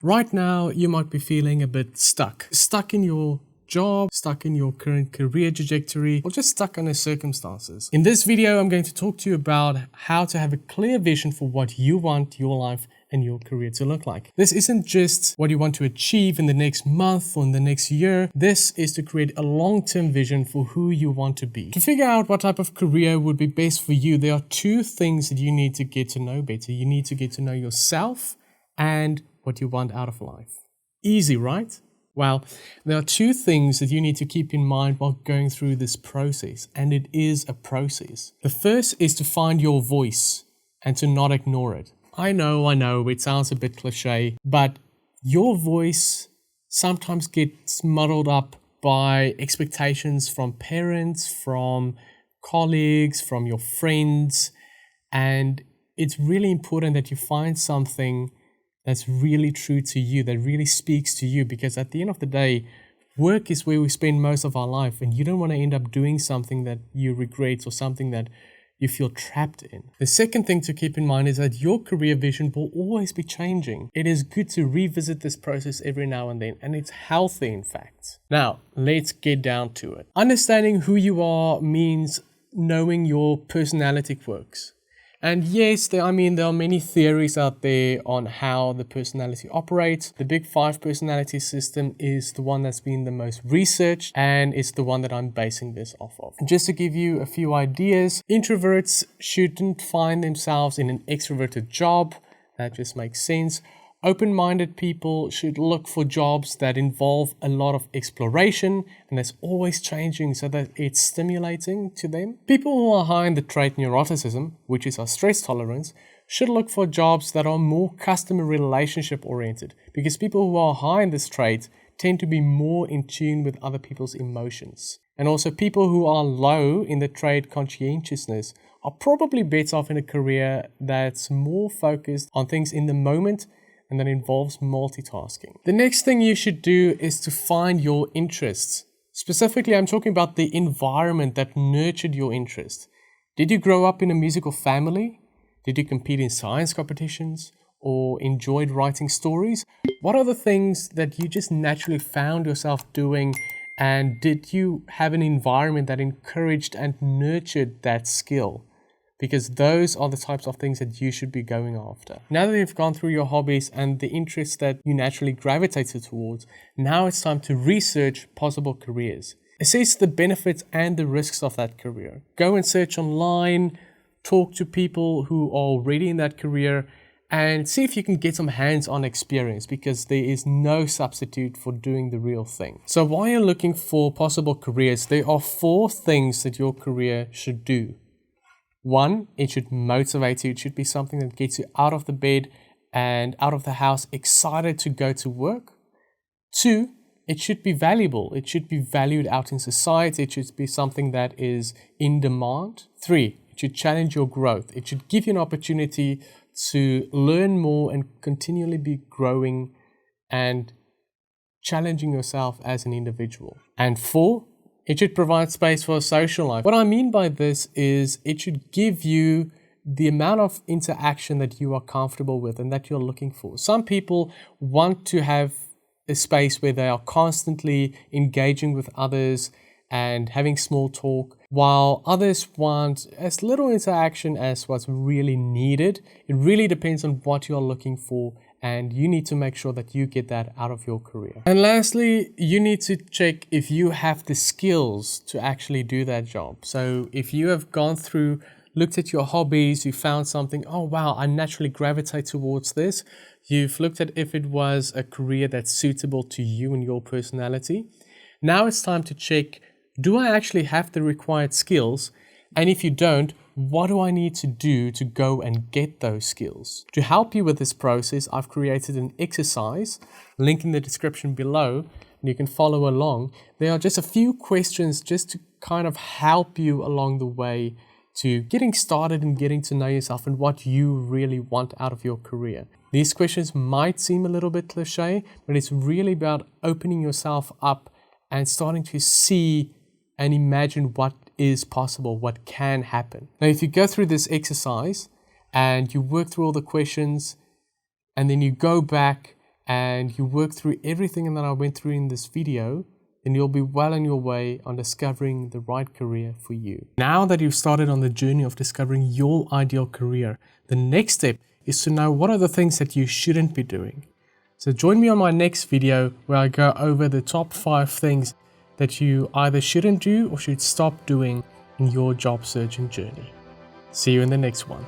Right now, you might be feeling a bit stuck in your job, stuck in your current career trajectory, or just stuck under circumstances. In this video, I'm going to talk to you about how to have a clear vision for what you want your life and your career to look like. This isn't just what you want to achieve in the next month or in the next year. This is to create a long-term vision for who you want to be. To figure out what type of career would be best for you, there are two things that you need to get to know better. You need to get to know yourself and what you want out of life. Easy, right? Well, there are two things that you need to keep in mind while going through this process, and it is a process. The first is to find your voice and to not ignore it. I know, it sounds a bit cliche, but your voice sometimes gets muddled up by expectations from parents, from colleagues, from your friends, and it's really important that you find something that's really true to you, that really speaks to you, because at the end of the day, work is where we spend most of our life, and you don't want to end up doing something that you regret or something that you feel trapped in. The second thing to keep in mind is that your career vision will always be changing. It is good to revisit this process every now and then, and it's healthy, in fact. Now, let's get down to it. Understanding who you are means knowing your personality quirks. And yes, there are many theories out there on how the personality operates. The Big Five personality system is the one that's been the most researched, and it's the one that I'm basing this off of. Just to give you a few ideas, introverts shouldn't find themselves in an extroverted job. That just makes sense. Open-minded people should look for jobs that involve a lot of exploration and that's always changing so that it's stimulating to them. People who are high in the trait neuroticism, which is our stress tolerance, should look for jobs that are more customer relationship oriented, because people who are high in this trait tend to be more in tune with other people's emotions. And also people who are low in the trait conscientiousness are probably better off in a career that's more focused on things in the moment and that involves multitasking. The next thing you should do is to find your interests. Specifically, I'm talking about the environment that nurtured your interest. Did you grow up in a musical family? Did you compete in science competitions or enjoyed writing stories? What are the things that you just naturally found yourself doing, and did you have an environment that encouraged and nurtured that skill? Because those are the types of things that you should be going after. Now that you've gone through your hobbies and the interests that you naturally gravitated towards, now it's time to research possible careers. Assess the benefits and the risks of that career. Go and search online, talk to people who are already in that career, and see if you can get some hands-on experience, because there is no substitute for doing the real thing. So while you're looking for possible careers, there are 4 things that your career should do. 1, it should motivate you. It should be something that gets you out of the bed and out of the house excited to go to work. 2, it should be valuable. It should be valued out in society. It should be something that is in demand. 3, it should challenge your growth. It should give you an opportunity to learn more and continually be growing and challenging yourself as an individual. And 4, it should provide space for a social life. What I mean by this is it should give you the amount of interaction that you are comfortable with and that you're looking for. Some people want to have a space where they are constantly engaging with others and having small talk, while others want as little interaction as what's really needed. It really depends on what you're looking for, and you need to make sure that you get that out of your career. And lastly, you need to check if you have the skills to actually do that job. So if you have gone through, looked at your hobbies, you found something, oh wow, I naturally gravitate towards this. You've looked at if it was a career that's suitable to you and your personality. Now it's time to check, do I actually have the required skills? And if you don't, what do I need to do to go and get those skills? To help you with this process, I've created an exercise, link in the description below, and you can follow along. There are just a few questions just to kind of help you along the way to getting started and getting to know yourself and what you really want out of your career. These questions might seem a little bit cliche, but it's really about opening yourself up and starting to see and imagine what is possible, what can happen. Now, if you go through this exercise and you work through all the questions and then you go back and you work through everything that I went through in this video, then you'll be well on your way on discovering the right career for you. Now that you've started on the journey of discovering your ideal career, the next step is to know what are the things that you shouldn't be doing. So join me on my next video where I go over the top 5 things that you either shouldn't do or should stop doing in your job searching journey. See you in the next one.